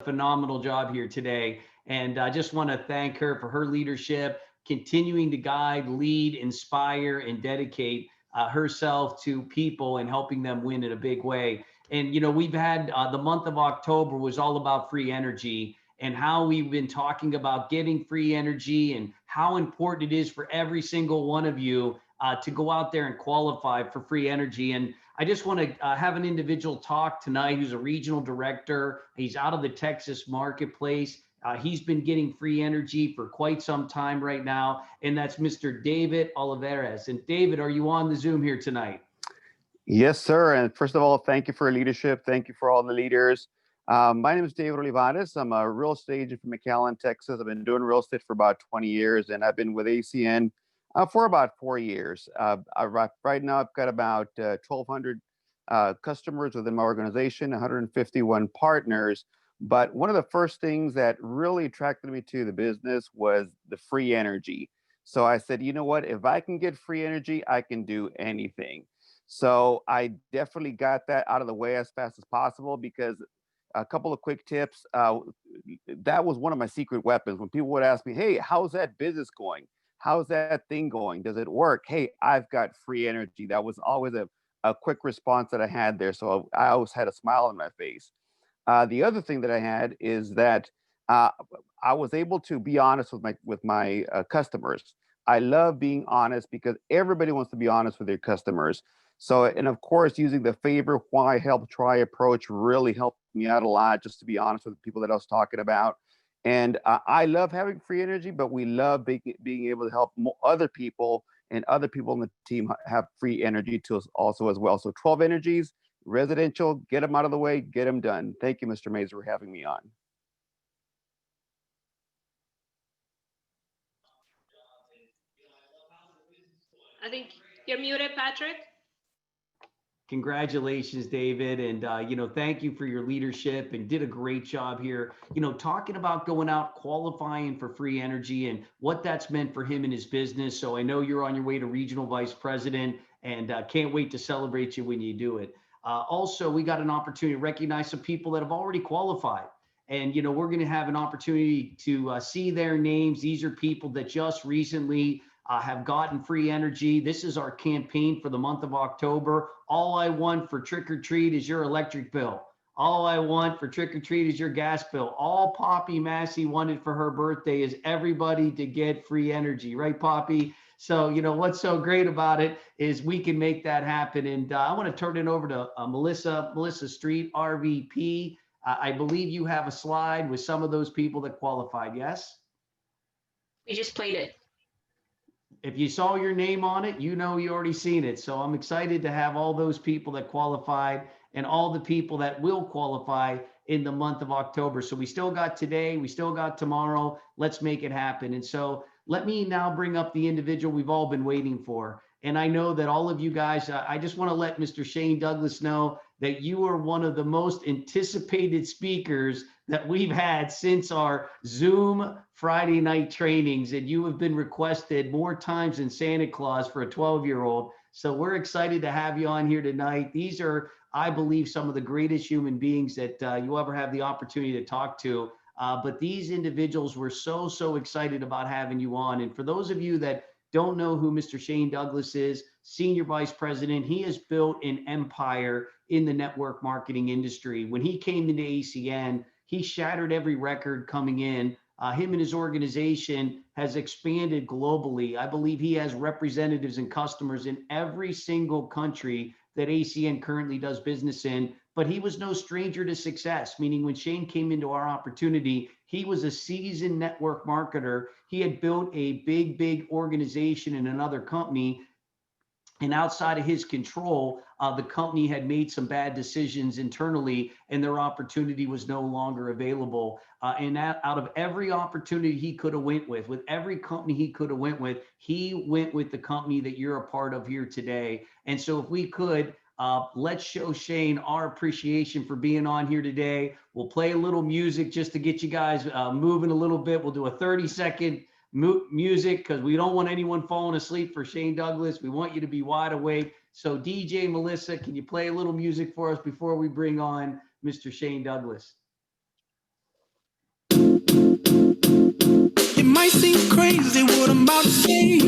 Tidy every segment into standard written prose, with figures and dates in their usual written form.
phenomenal job here today. And I just want to thank her for her leadership, continuing to guide, lead, inspire, and dedicate herself to people and helping them win in a big way. And, we've had the month of October was all about free energy and how we've been talking about getting free energy and how important it is for every single one of you to go out there and qualify for free energy. And I just want to have an individual talk tonight who's a regional director. He's out of the Texas marketplace. He's been getting free energy for quite some time right now, and that's Mr. David Olivares. And David, are you on the Zoom here tonight? Yes, sir. And first of all, thank you for your leadership. Thank you for all the leaders. My name is David Olivares. I'm a real estate agent from McAllen, Texas. I've been doing real estate for about 20 years, and I've been with ACN for about 4 years. Right now, I've got about 1,200 customers within my organization, 151 partners. But one of the first things that really attracted me to the business was the free energy. So I said, you know what? If I can get free energy, I can do anything. So I definitely got that out of the way as fast as possible because a couple of quick tips. That was one of my secret weapons. When people would ask me, hey, how's that business going? How's that thing going? Does it work? Hey, I've got free energy. That was always a quick response that I had there. So I always had a smile on my face. The other thing that I had is that uh, I was able to be honest with my customers. I love being honest because everybody wants to be honest with their customers. So, and of course, using the favor, why, help, try approach really helped me out a lot, just to be honest with the people that I was talking about. And I love having free energy, but we love being able to help other people and other people on the team have free energy to us also as well. So 12 energies, residential, get them out of the way, get them done. Thank you, Mr. Mays, for having me on. I think you're muted, Patrick. Congratulations, David. And, thank you for your leadership and did a great job here, talking about going out, qualifying for free energy and what that's meant for him and his business. So I know you're on your way to regional vice president and can't wait to celebrate you when you do it. Also, we got an opportunity to recognize some people that have already qualified. And, we're going to have an opportunity to see their names. These are people that just recently have gotten free energy. This is our campaign for the month of October. All I want for trick or treat is your electric bill. All I want for trick or treat is your gas bill. All Poppy Massey wanted for her birthday is everybody to get free energy, right, Poppy? So, what's so great about it is we can make that happen. And I want to turn it over to Melissa Street, RVP. I believe you have a slide with some of those people that qualified, yes? We just played it. If you saw your name on it, you already seen it. So I'm excited to have all those people that qualified and all the people that will qualify in the month of October. So we still got today, we still got tomorrow. Let's make it happen. And so let me now bring up the individual we've all been waiting for. And I know that all of you guys, I just want to let Mr. Shane Douglas know that you are one of the most anticipated speakers that we've had since our Zoom Friday night trainings. And you have been requested more times than Santa Claus for a 12-year-old. So we're excited to have you on here tonight. These are, I believe, some of the greatest human beings that you ever have the opportunity to talk to. But these individuals were so excited about having you on. And for those of you that don't know who Mr. Shane Douglas is, Senior Vice President, he has built an empire in the network marketing industry. When he came into ACN, he shattered every record coming in. Him and his organization has expanded globally. I believe he has representatives and customers in every single country that ACN currently does business in. But he was no stranger to success, meaning when Shane came into our opportunity, he was a seasoned network marketer. He had built a big organization in another company. And outside of his control, the company had made some bad decisions internally and their opportunity was no longer available. And that, out of every opportunity he could have went with every company he could have went with, he went with the company that you're a part of here today. And so if we could, let's show Shane our appreciation for being on here today. We'll play a little music just to get you guys moving a little bit. We'll do a 30-second music because we don't want anyone falling asleep for Shane Douglas. We want you to be wide awake. So DJ Melissa, can you play a little music for us before we bring on Mr. Shane Douglas? about to say.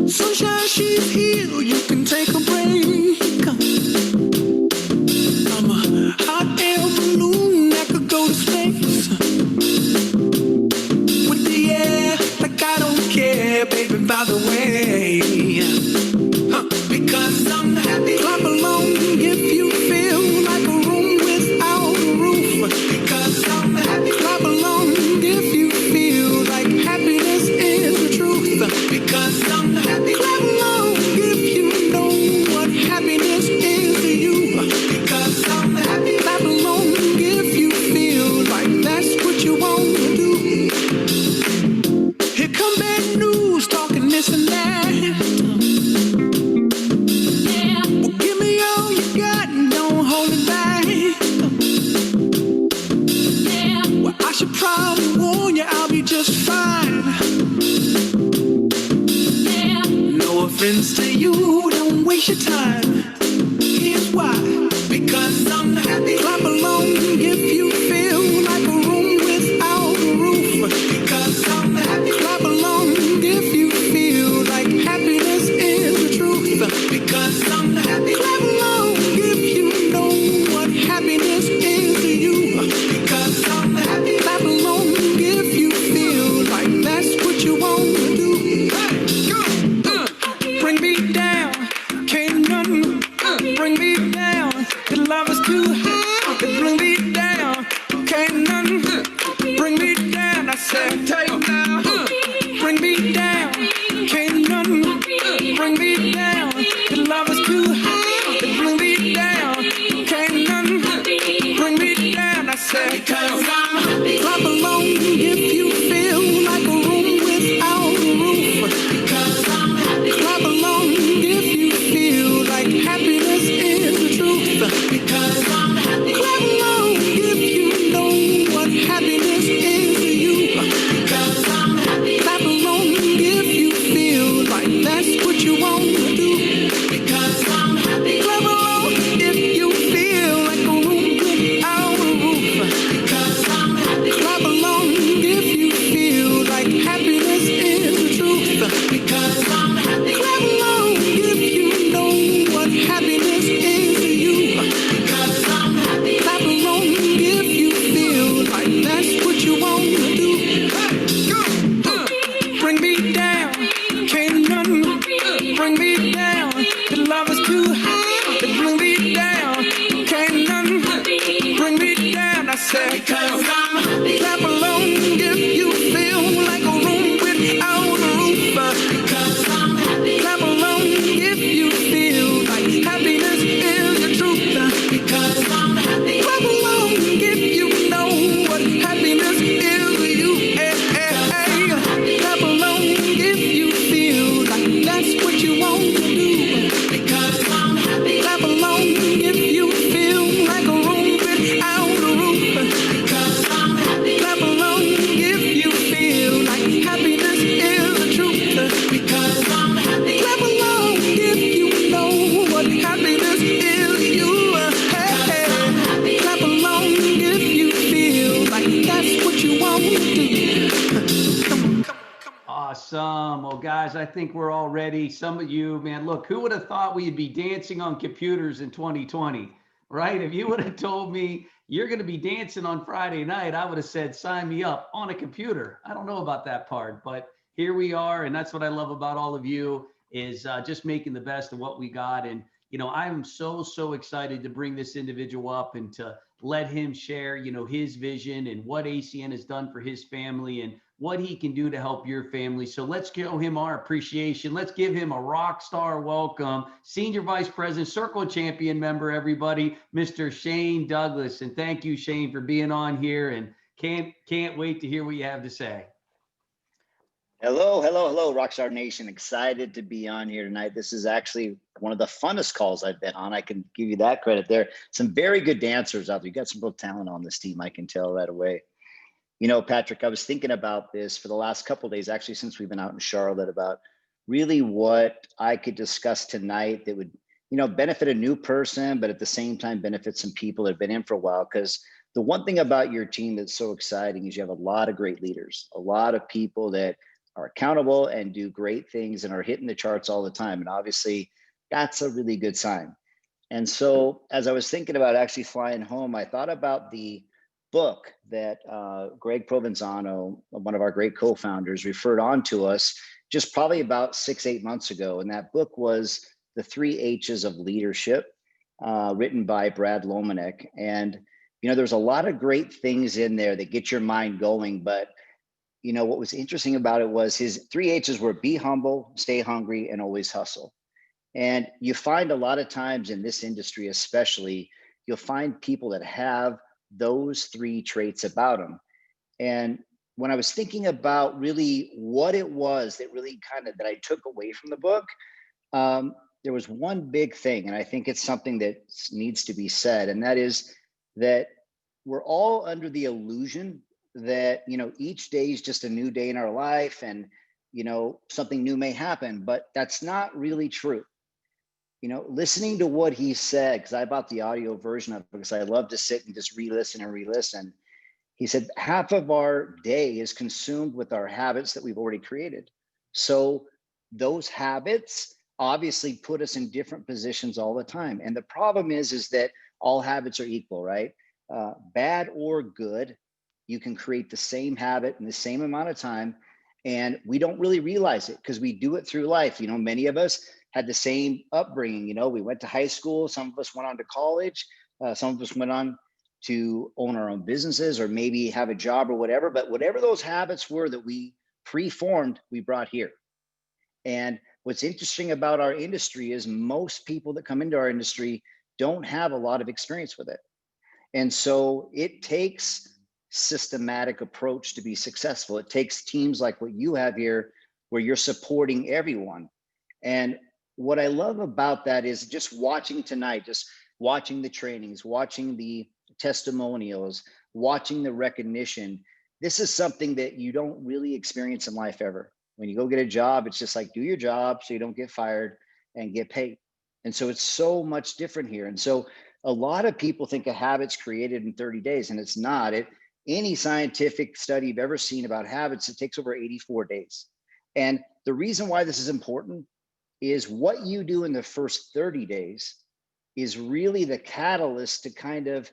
Sunshine, she's here, you can take a break. I'm a hot air balloon that could go to space. With the air, like I don't care, baby, by the way. Because I'm happy. Clap along if you feel like a room without a roof. Because I'm happy. Clap along if you feel like happiness is the truth. Because I'm happy. Clap along if you know what happiness is to you. Because I'm happy. Clap along if you feel like that's what you want to do. Here come bad news, talking this and that. Well, give me all you got and don't hold it back. Well, I should probably warn you, I'll be just fine. No offense to you, don't waste your time. Here's why. Because I'm happy. Clap along if you feel like a room without a roof. Because I'm happy. Clap along if you feel like happiness is the truth. Because I'm happy. Clap along if you know what happiness is to you. Because I'm happy. Clap along if you feel like that's what you want to do. Bring me down, can't none bring me down. The love is too high, bring me down, can't none bring me down. I said, take now, bring me down, can't none bring me down. The love is too high, bring me down, can't none bring me down. I said, because I'm happy. Clap along if you feel like a room without a roof. Because I'm happy. Clap along if you feel like happiness is the truth. Because I'm happy. Clap along if you know what happiness is to you. Because I'm happy. Clap along if you feel like that's what you want to do. Because I'm happy. Clap along if you feel like a room without a roof. Because I'm happy. Clap along if you feel like happiness is the truth. Because I'm happy. Clap along if you know what happiness is to you. Because I'm happy. Clap along if you feel like that's what you want to do. Bring me down, can't none bring me down. The love is too high, bring me down, can't none bring me down. I said, because I'm happy. Clap along if you feel like a room without a roof. Because I'm happy. Clap along if you feel like happiness is the truth. Because I'm happy. Clap along if you know what happiness is to you. Hey, hey, hey. Clap along if you feel like that's what you want to do. Because I'm happy. Clap along if you feel like a room without a roof. Because I'm happy. Clap along if you feel like happiness is the truth. Because I'm happy. Clap along if you know what happiness is to you. Hey, hey. Clap along if you feel like that's what you want to do. Come on, come on, come on. Awesome. Well, guys, I think we're all ready. Some of you, man, look, who would have thought we'd be dancing on computers in 2020, right? If you would have told me you're going to be dancing on Friday night, I would have said, sign me up on a computer. I don't know about that part, but here we are. And that's what I love about all of you is just making the best of what we got. And, you know, I'm so excited to bring this individual up and to let him share, you know, his vision and what ACN has done for his family and what he can do to help your family. So let's show him our appreciation. Let's give him a rock star welcome. Senior Vice President, Circle Champion member, everybody, Mr. Shane Douglas. And thank you, Shane, for being on here, and can't wait to hear what you have to say. Hello, Rockstar Nation. Excited to be on here tonight. This is actually one of the funnest calls I've been on. I can give you that credit there. Some very good dancers out there. You got some real talent on this team, I can tell right away. You know, Patrick, I was thinking about this for the last couple of days, actually, since we've been out in Charlotte, about really what I could discuss tonight that would, you know, benefit a new person, but at the same time benefit some people that have been in for a while. Because the one thing about your team that's so exciting is you have a lot of great leaders, a lot of people that are accountable and do great things and are hitting the charts all the time. And obviously that's a really good sign. And so as I was thinking about actually flying home, I thought about the book that Greg Provenzano, one of our great co-founders, referred on to us just probably about 6-8 months ago. And that book was The 3 H's of Leadership, written by Brad Lomanek. And, you know, there's a lot of great things in there that get your mind going. But, you know, what was interesting about it was his 3 H's were be humble, stay hungry, and always hustle. And you find a lot of times in this industry, especially, you'll find people that have those 3 traits about them. And when I was thinking about really what it was that really that I took away from the book, there was one big thing, and I think it's something that needs to be said, and that is that we're all under the illusion that, you know, each day is just a new day in our life, and, you know, something new may happen, but that's not really true. You know, listening to what he said, because I bought the audio version of it because I love to sit and just re-listen and re-listen. He said half of our day is consumed with our habits that we've already created. So those habits obviously put us in different positions all the time. And the problem is that all habits are equal, right? Bad or good, you can create the same habit in the same amount of time. And we don't really realize it because we do it through life. You know, many of us had the same upbringing. You know, we went to high school. Some of us went on to college. Some of us went on to own our own businesses or maybe have a job or whatever. But whatever those habits were that we pre-formed, we brought here. And what's interesting about our industry is most people that come into our industry don't have a lot of experience with it. And so it takes systematic approach to be successful. It takes teams like what you have here, where you're supporting everyone. And what I love about that is just watching tonight, just watching the trainings, watching the testimonials, watching the recognition. This is something that you don't really experience in life ever. When you go get a job, it's just like, do your job so you don't get fired and get paid. And so it's so much different here. And so a lot of people think a habit's created in 30 days, and it's not. Any scientific study you've ever seen about habits, it takes over 84 days. And the reason why this is important is what you do in the first 30 days is really the catalyst to kind of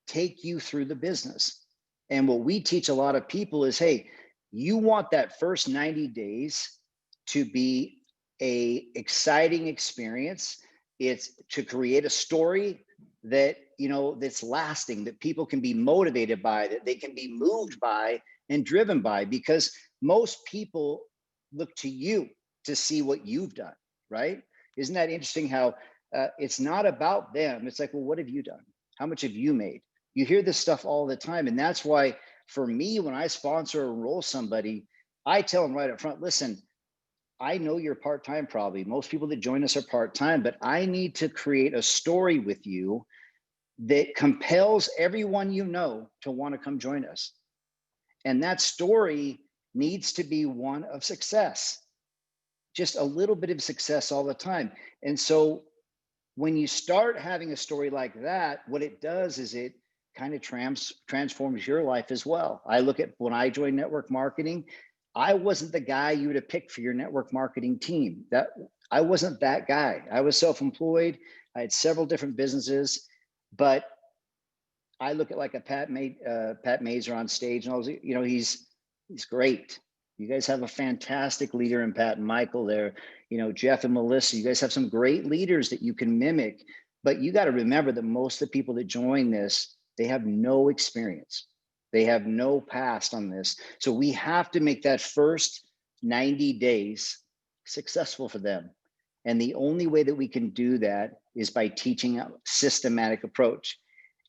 take you through the business. And what we teach a lot of people is, hey, you want that first 90 days to be a exciting experience. It's to create a story that, you know, that's lasting, that people can be motivated by, that they can be moved by and driven by, because most people look to you to see what you've done, right? Isn't that interesting how it's not about them? It's like, well, what have you done? How much have you made? You hear this stuff all the time. And that's why for me, when I sponsor or enroll somebody, I tell them right up front, listen, I know you're part-time probably. Most people that join us are part-time, but I need to create a story with you that compels everyone you know to want to come join us. And that story needs to be one of success, just a little bit of success all the time. And so when you start having a story like that, what it does is it kind of transforms your life as well. I look at when I joined network marketing, I wasn't the guy you would have picked for your network marketing team. I wasn't that guy. I was self-employed. I had several different businesses, but I look at like a Pat Mazer on stage, and I was, you know, he's great. You guys have a fantastic leader in Pat and Michael there. You know, Jeff and Melissa, you guys have some great leaders that you can mimic, but you got to remember that most of the people that join this, they have no experience. They have no past on this. So we have to make that first 90 days successful for them. And the only way that we can do that is by teaching a systematic approach.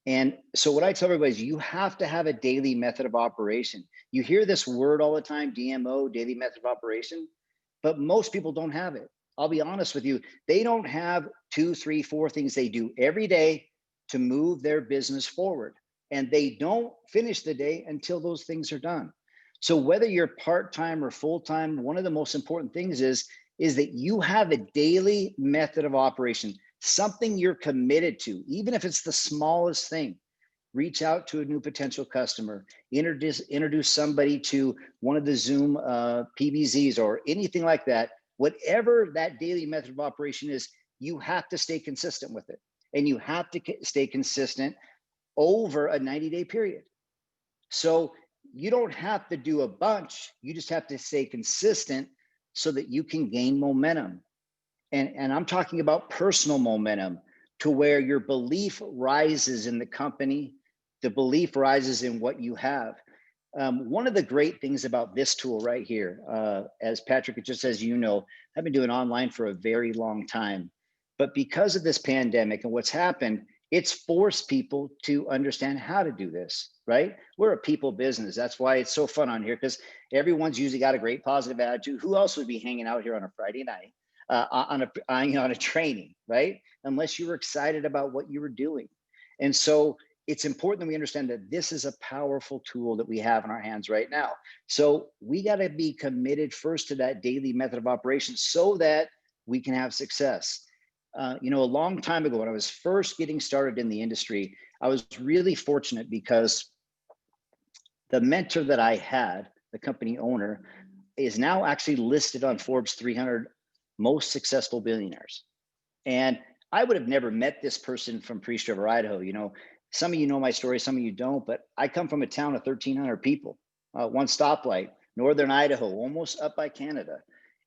And so what I tell everybody is you have to have a daily method of operation. You hear this word all the time, DMO, daily method of operation, but most people don't have it. I'll be honest with you. They don't have 2, 3, 4 things they do every day to move their business forward. And they don't finish the day until those things are done. So whether you're part-time or full-time, one of the most important things is that you have a daily method of operation, something you're committed to, even if it's the smallest thing. reach out to a new potential customer, introduce somebody to one of the Zoom PBZs or anything like that. Whatever that daily method of operation is, you have to stay consistent with it. And you have to stay consistent over a 90-day period. So you don't have to do a bunch, you just have to stay consistent so that you can gain momentum. And I'm talking about personal momentum, to where your belief rises in the company, the belief rises in what you have. One of the great things about this tool right here, as Patrick, just as you know, I've been doing online for a very long time, but because of this pandemic and what's happened, it's forced people to understand how to do this, right? We're a people business. That's why it's so fun on here, because everyone's usually got a great positive attitude. Who else would be hanging out here on a Friday night on a training, right? Unless you were excited about what you were doing. And so it's important that we understand that this is a powerful tool that we have in our hands right now. So we got to be committed first to that daily method of operation so that we can have success. You know, a long time ago, when I was first getting started in the industry, I was really fortunate because the mentor that I had, the company owner, is now actually listed on Forbes 300 most successful billionaires. And I would have never met this person from Priest River, Idaho. You know, some of you know my story, some of you don't, but I come from a town of 1,300 people, one stoplight, northern Idaho, almost up by Canada.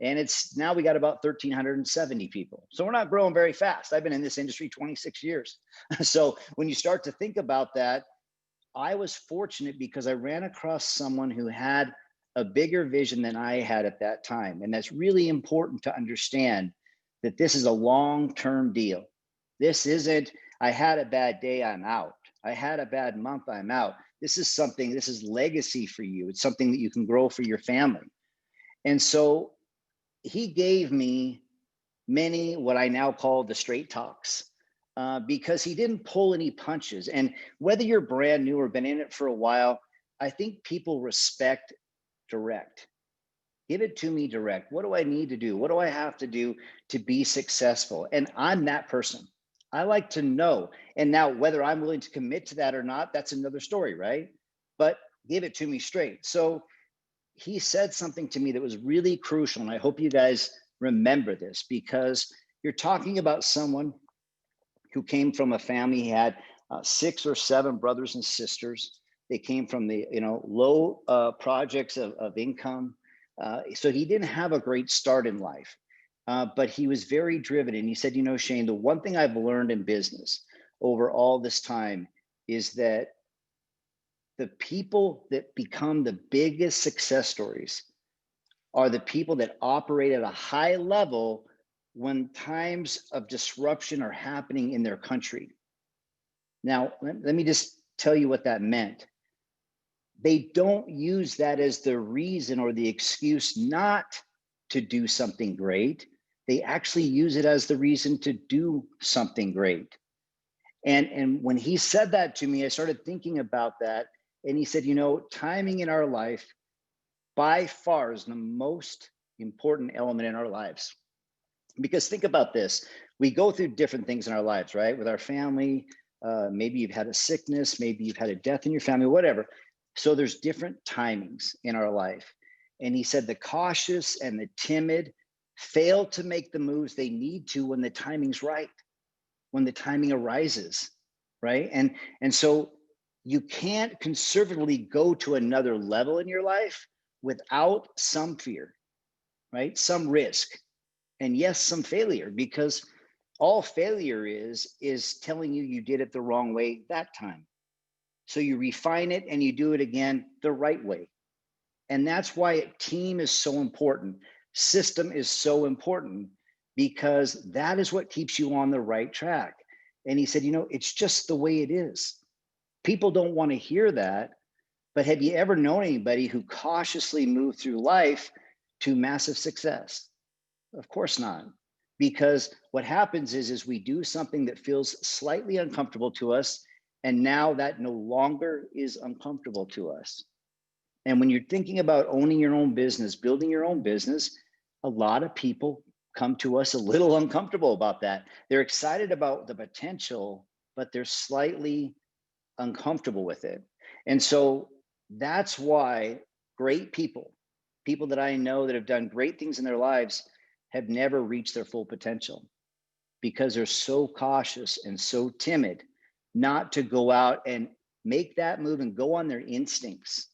And it's now we got about 1,370 people. So we're not growing very fast. I've been in this industry 26 years. So when you start to think about that, I was fortunate because I ran across someone who had a bigger vision than I had at that time. And that's really important to understand, that this is a long-term deal. This isn't, I had a bad day, I'm out. I had a bad month, I'm out. This is something, this is legacy for you. It's something that you can grow for your family. And so he gave me many, what I now call the straight talks, because he didn't pull any punches. And whether you're brand new or been in it for a while, I think people respect direct. Give it to me direct. What do I need to do? What do I have to do to be successful? And I'm that person. I like to know. And now whether I'm willing to commit to that or not, that's another story, right? But give it to me straight. So he said something to me that was really crucial. And I hope you guys remember this, because you're talking about someone who came from a family. He had 6 or 7 brothers and sisters. They came from the low projects of income. So he didn't have a great start in life, but he was very driven. And he said, Shane, the one thing I've learned in business over all this time is that the people that become the biggest success stories are the people that operate at a high level when times of disruption are happening in their country. Now, let me just tell you what that meant. They don't use that as the reason or the excuse not to do something great. They actually use it as the reason to do something great. And when he said that to me, I started thinking about that. And he said, timing in our life by far is the most important element in our lives. Because think about this, we go through different things in our lives, right? With our family, maybe you've had a sickness, maybe you've had a death in your family, whatever. So there's different timings in our life. And he said the cautious and the timid fail to make the moves they need to when the timing's right, when the timing arises, right? And so you can't conservatively go to another level in your life without some fear, right? Some risk, and yes, some failure, because all failure is telling you did it the wrong way that time. So you refine it and you do it again the right way. And that's why team is so important. System is so important, because that is what keeps you on the right track. And he said, it's just the way it is. People don't want to hear that, but have you ever known anybody who cautiously moved through life to massive success? Of course not. Because what happens is we do something that feels slightly uncomfortable to us, and now that no longer is uncomfortable to us. And when you're thinking about owning your own business, building your own business, a lot of people come to us a little uncomfortable about that. They're excited about the potential, but they're slightly uncomfortable with it. And so that's why great people that I know that have done great things in their lives have never reached their full potential, because they're so cautious and so timid not to go out and make that move and go on their instincts.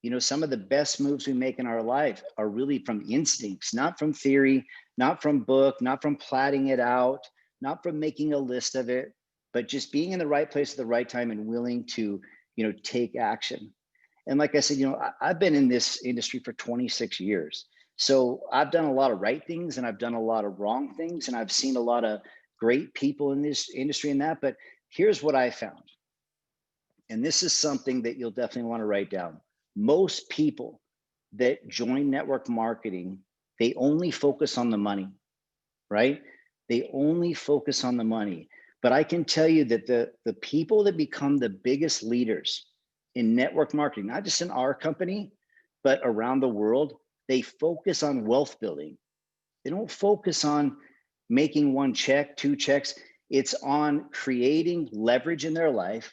You know, some of the best moves we make in our life are really from instincts, not from theory, not from book, not from plotting it out, not from making a list of it, but just being in the right place at the right time and willing to, you know, take action. And like I said, you know, I've been in this industry for 26 years. So I've done a lot of right things and I've done a lot of wrong things, and I've seen a lot of great people in this industry and that. But here's what I found. And this is something that you'll definitely want to write down. Most people that join network marketing, they only focus on the money, right? They only focus on the money. But I can tell you that the people that become the biggest leaders in network marketing, not just in our company, but around the world, they focus on wealth building. They don't focus on making one check, two checks. It's on creating leverage in their life.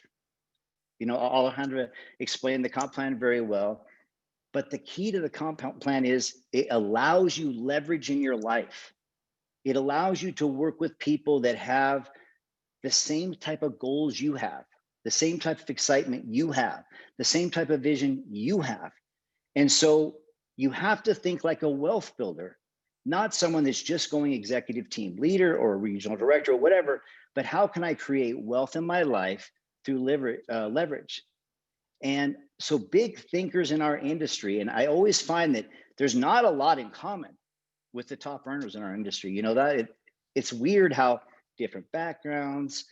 You know, Alejandra explained the comp plan very well, but the key to the comp plan is it allows you leverage in your life. It allows you to work with people that have the same type of goals you have, the same type of excitement you have, the same type of vision you have. And so you have to think like a wealth builder, not someone that's just going executive team leader or regional director or whatever, but how can I create wealth in my life through leverage? And so big thinkers in our industry, and I always find that there's not a lot in common with the top earners in our industry. You know, that it's weird how different backgrounds,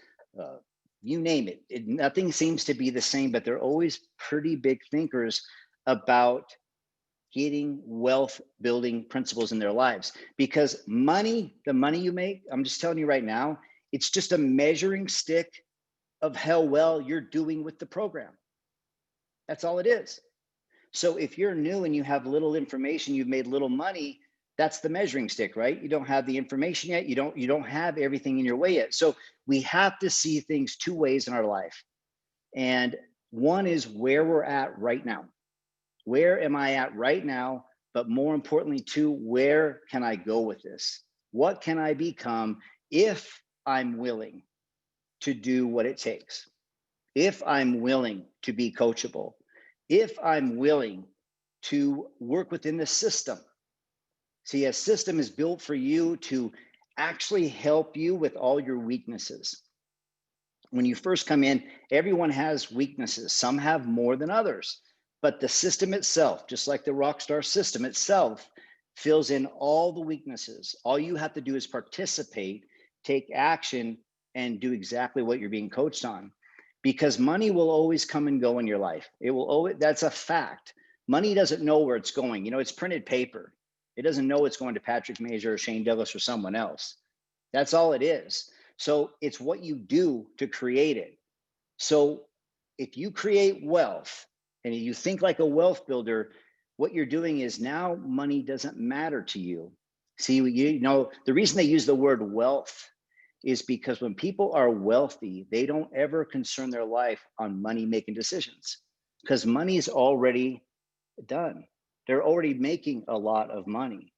you name it, nothing seems to be the same, but they're always pretty big thinkers about getting wealth building principles in their lives. Because money, the money you make, I'm just telling you right now, it's just a measuring stick of how well you're doing with the program. That's all it is. So if you're new and you have little information, you've made little money, that's the measuring stick, right? You don't have the information yet. You don't have everything in your way yet. So we have to see things two ways in our life. And one is where we're at right now. Where am I at right now? But more importantly, two, where can I go with this? What can I become if I'm willing to do what it takes? If I'm willing to be coachable, if I'm willing to work within the system. See, a system is built for you to actually help you with all your weaknesses. When you first come in, everyone has weaknesses. Some have more than others, but the system itself, just like the Rockstar system itself, fills in all the weaknesses. All you have to do is participate, take action, and do exactly what you're being coached on. Because money will always come and go in your life. It will always, that's a fact. Money doesn't know where it's going. You know, it's printed paper. It doesn't know it's going to Patrick Major or Shane Douglas or someone else. That's all it is. So it's what you do to create it. So if you create wealth and you think like a wealth builder, what you're doing is now money doesn't matter to you. See, you know, the reason they use the word wealth is because when people are wealthy, they don't ever concern their life on money making decisions, because money is already done. They're already making a lot of money.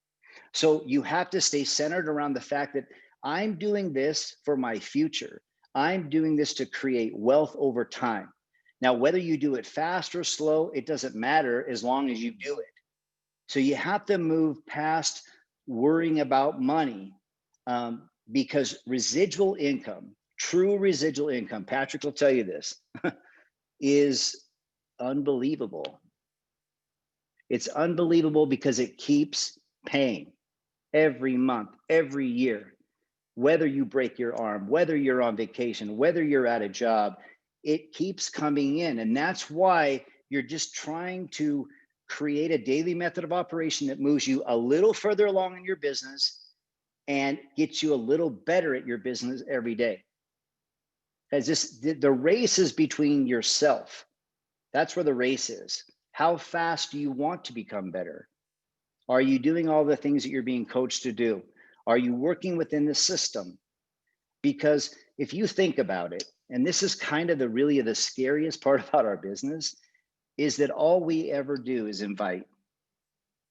So you have to stay centered around the fact that I'm doing this for my future. I'm doing this to create wealth over time. Now, whether you do it fast or slow, it doesn't matter as long as you do it. So you have to move past worrying about money, because residual income, true residual income, Patrick will tell you this, is unbelievable. It's unbelievable because it keeps paying every month, every year. Whether you break your arm, whether you're on vacation, whether you're at a job, it keeps coming in. And that's why you're just trying to create a daily method of operation that moves you a little further along in your business and gets you a little better at your business every day. As this, the race is between yourself. That's where the race is. How fast do you want to become better? Are you doing all the things that you're being coached to do? Are you working within the system? Because if you think about it, and this is kind of really the scariest part about our business, is that all we ever do is invite.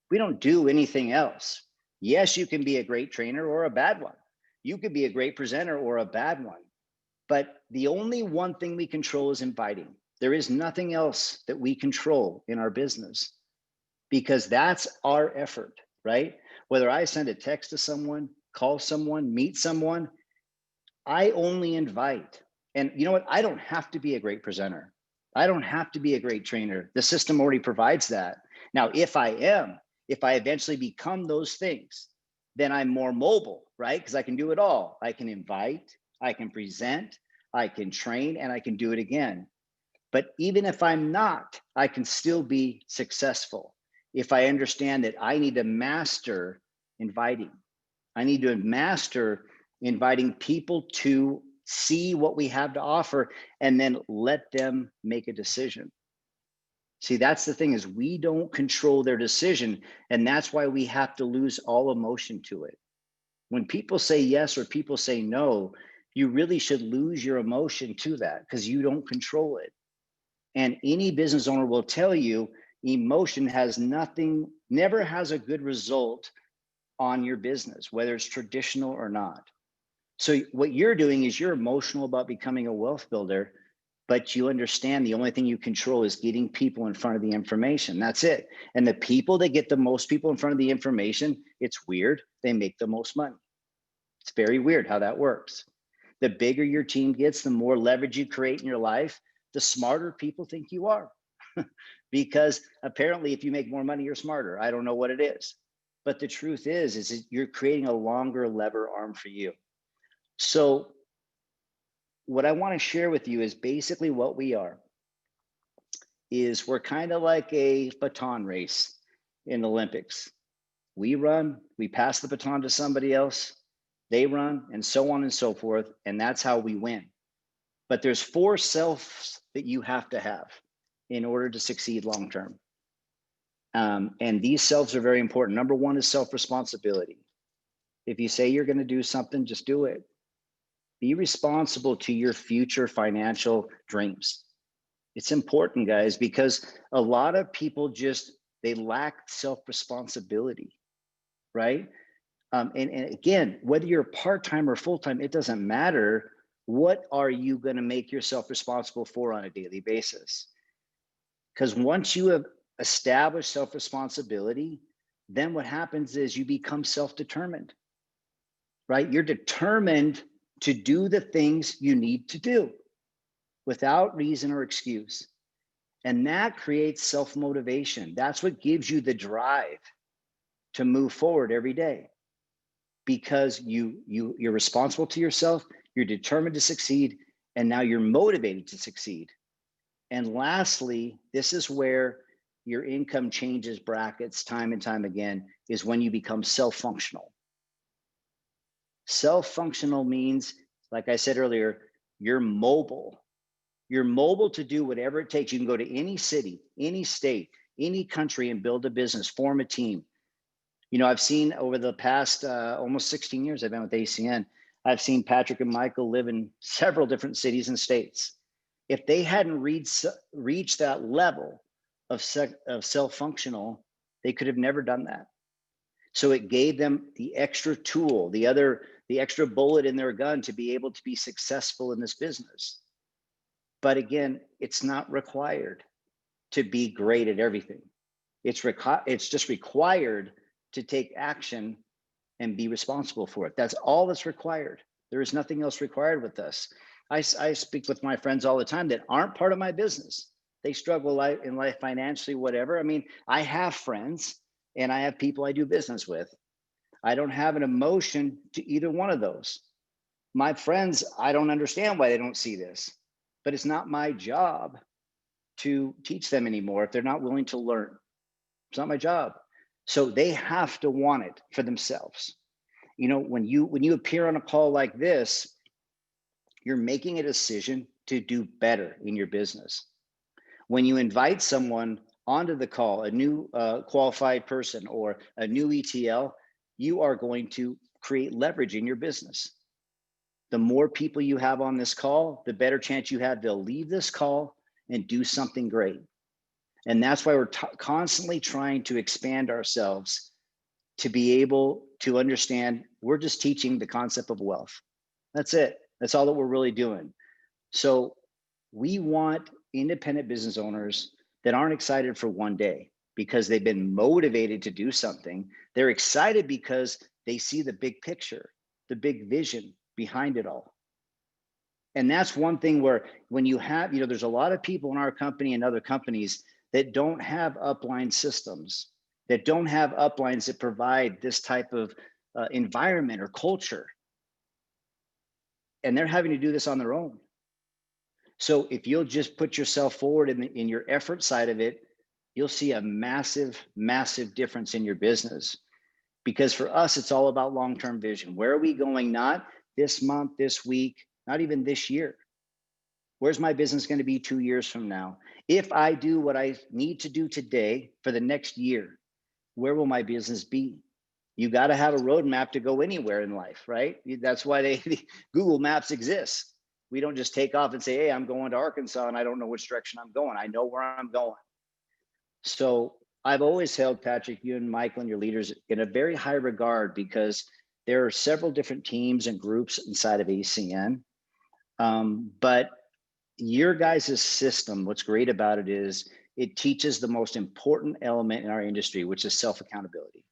We don't do anything else. Yes, you can be a great trainer or a bad one. You could be a great presenter or a bad one. But the only one thing we control is inviting. There is nothing else that we control in our business, because that's our effort, right? Whether I send a text to someone, call someone, meet someone, I only invite. And you know what? I don't have to be a great presenter. I don't have to be a great trainer. The system already provides that. Now, if I eventually become those things, then I'm more mobile, right? Because I can do it all. I can invite, I can present, I can train, and I can do it again. But even if I'm not, I can still be successful if I understand that I need to master inviting. I need to master inviting people to see what we have to offer and then let them make a decision. See, that's the thing, is we don't control their decision, and that's why we have to lose all emotion to it. When people say yes or people say no, you really should lose your emotion to that, because you don't control it. And any business owner will tell you emotion has nothing, never has a good result on your business, whether it's traditional or not. So what you're doing is you're emotional about becoming a wealth builder, but you understand the only thing you control is getting people in front of the information. That's it. And the people that get the most people in front of the information, it's weird, they make the most money. It's very weird how that works. The bigger your team gets, the more leverage you create in your life, the smarter people think you are. Because apparently if you make more money, you're smarter. I don't know what it is. But the truth is that you're creating a longer lever arm for you. So what I want to share with you is basically what we are, is we're kind of like a baton race in the Olympics. We run, we pass the baton to somebody else, they run, and so on and so forth. And that's how we win. But there's 4 selves that you have to have in order to succeed long-term. And these selves are very important. Number 1 is self-responsibility. If you say you're going to do something, just do it. Be responsible to your future financial dreams. It's important, guys, because a lot of people they lack self-responsibility, right? And again, whether you're part-time or full-time, it doesn't matter. What are you going to make yourself responsible for on a daily basis? Because once you have established self-responsibility, then what happens is you become self-determined, right? You're determined to do the things you need to do without reason or excuse. And that creates self-motivation. That's what gives you the drive to move forward every day, because you're responsible to yourself, you're determined to succeed, and now you're motivated to succeed. And lastly, this is where your income changes brackets time and time again, is when you become self-functional. Self-functional means, like I said earlier, you're mobile. You're mobile to do whatever it takes. You can go to any city, any state, any country and build a business, form a team. You know, I've seen over the past almost 16 years I've been with ACN, I've seen Patrick and Michael live in several different cities and states. If they hadn't reached that level of self-functional, they could have never done that. So it gave them the extra tool, the extra bullet in their gun to be able to be successful in this business. But again, it's not required to be great at everything. It's just required to take action and be responsible for it. That's all that's required. There is nothing else required with us. I speak with my friends all the time that aren't part of my business. They struggle in life financially, whatever. I mean, I have friends and I have people I do business with. I don't have an emotion to either one of those. My friends, I don't understand why they don't see this, but it's not my job to teach them anymore if they're not willing to learn. It's not my job. So they have to want it for themselves. You know, when you appear on a call like this, you're making a decision to do better in your business. When you invite someone onto the call, a new qualified person or a new ETL, you are going to create leverage in your business. the more people you have on this call, the better chance you have they'll leave this call and do something great. And that's why we're constantly trying to expand ourselves to be able to understand we're just teaching the concept of wealth. That's it. That's all that we're really doing. So we want independent business owners that aren't excited for one day because they've been motivated to do something. They're excited because they see the big picture, the big vision behind it all. And that's one thing where when you have, there's a lot of people in our company and other companies that don't have upline systems, that don't have uplines that provide this type of environment or culture. And they're having to do this on their own. So if you'll just put yourself forward in your effort side of it, you'll see a massive, massive difference in your business. Because for us, it's all about long-term vision. Where are we going? Not this month, this week, not even this year. Where's my business going to be 2 years from now? If I do what I need to do today for the next year, where will my business be? You got to have a roadmap to go anywhere in life, right? That's why Google Maps exists. We don't just take off and say, hey, I'm going to Arkansas and I don't know which direction I'm going. I know where I'm going. So I've always held, Patrick, you and Michael and your leaders in a very high regard because there are several different teams and groups inside of ACN. But your guys' system, what's great about it is it teaches the most important element in our industry, which is self-accountability.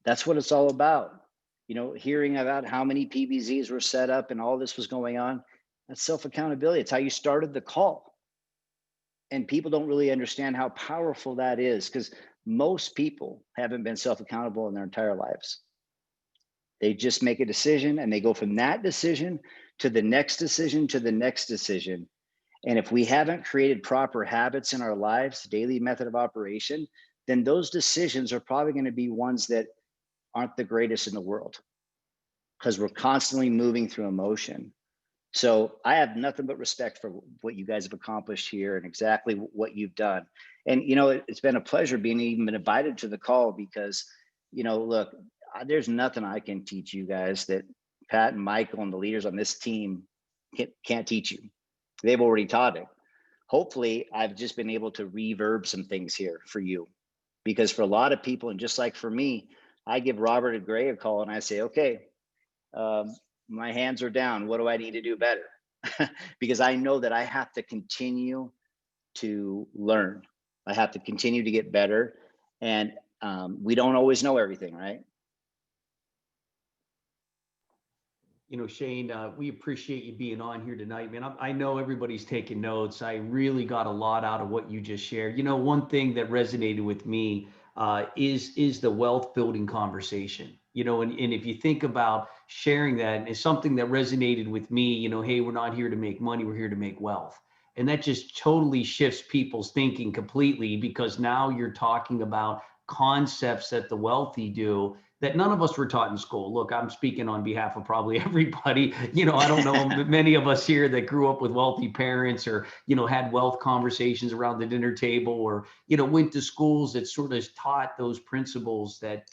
That's what it's all about. Hearing about how many PBZs were set up and all this was going on, that's self-accountability. It's how you started the call. And people don't really understand how powerful that is because most people haven't been self-accountable in their entire lives. They just make a decision and they go from that decision to the next decision to the next decision. And if we haven't created proper habits in our lives, daily method of operation, then those decisions are probably going to be ones that aren't the greatest in the world because we're constantly moving through emotion. So I have nothing but respect for what you guys have accomplished here and exactly what you've done. And, it's been a pleasure being even invited to the call because, look, there's nothing I can teach you guys that Pat and Michael and the leaders on this team can't teach you. They've already taught it. Hopefully, I've just been able to reverb some things here for you because for a lot of people, and just like for me, I give Robert and Gray a call and I say, okay, my hands are down. What do I need to do better? Because I know that I have to continue to learn. I have to continue to get better. And we don't always know everything, right? Shane, we appreciate you being on here tonight, man. I know everybody's taking notes. I really got a lot out of what you just shared. One thing that resonated with me is the wealth building conversation. And if you think about sharing that, it's something that resonated with me, hey, we're not here to make money, we're here to make wealth. And that just totally shifts people's thinking completely because now you're talking about concepts that the wealthy do that none of us were taught in school. Look, I'm speaking on behalf of probably everybody. I don't know many of us here that grew up with wealthy parents or, had wealth conversations around the dinner table or, went to schools that sort of taught those principles that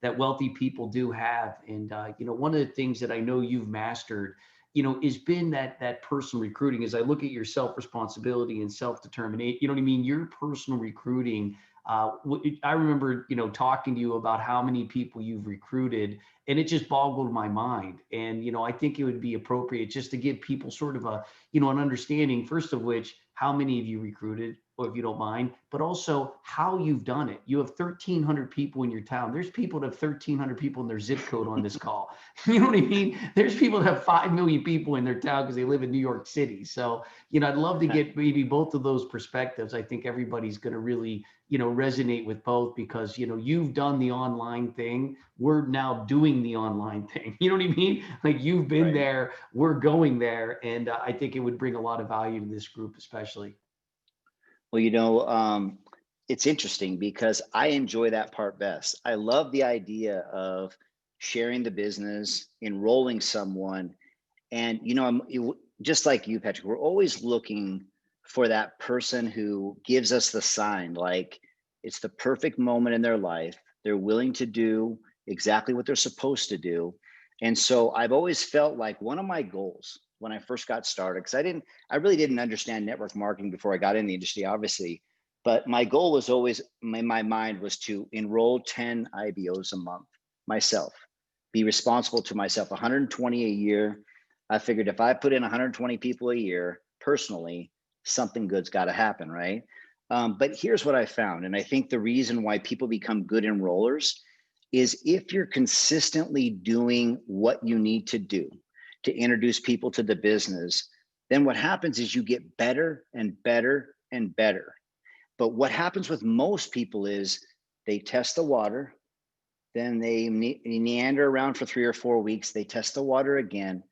that wealthy people do have. And, one of the things that I know you've mastered, has been that personal recruiting. As I look at your self-responsibility and self-determination, you know what I mean? Your personal recruiting. I remember, talking to you about how many people you've recruited, and it just boggled my mind. And, I think it would be appropriate just to give people sort of a, an understanding, first of which, how many of you recruited, or if you don't mind, but also how you've done it. You have 1,300 people in your town. There's people that have 1,300 people in their zip code on this call. You know what I mean? There's people that have 5 million people in their town because they live in New York City. So, I'd love to get maybe both of those perspectives. I think everybody's going to really, resonate with both because, you've done the online thing. We're now doing the online thing. You know what I mean? Like you've been Right. there, we're going there. And I think it would bring a lot of value to this group, especially. Well, it's interesting because I enjoy that part best. I love the idea of sharing the business, enrolling someone. And, just like you, Patrick, we're always looking for that person who gives us the sign, like it's the perfect moment in their life. They're willing to do exactly what they're supposed to do. And so I've always felt like one of my goals when I first got started, because I really didn't understand network marketing before I got in the industry, obviously, but my goal was always in my mind was to enroll 10 IBOs a month myself, be responsible to myself, 120 a year. I figured if I put in 120 people a year personally, something good's got to happen, right? But here's what I found. And I think the reason why people become good enrollers is if you're consistently doing what you need to do to introduce people to the business, then what happens is you get better and better and better. But what happens with most people is they test the water, then they meander around for 3 or 4 weeks, they test the water again,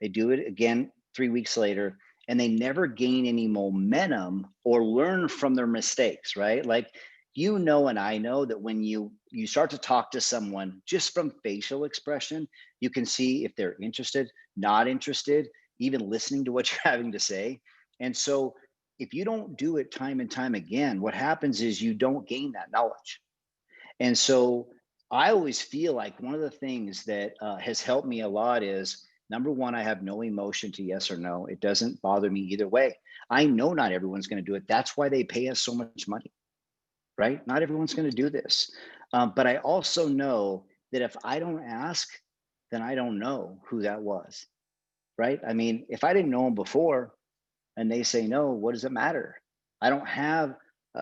they do it again 3 weeks later, and they never gain any momentum or learn from their mistakes, right? Like, you know, and I know that when you start to talk to someone just from facial expression, you can see if they're interested, not interested, even listening to what you're having to say. And so if you don't do it time and time again, what happens is you don't gain that knowledge. And so I always feel like one of the things that has helped me a lot is, number one, I have no emotion to yes or no. It doesn't bother me either way. I know not everyone's going to do it. That's why they pay us so much money, right? Not everyone's going to do this. But I also know that if I don't ask, then I don't know who that was, right? I mean, if I didn't know them before and they say no, what does it matter? I don't have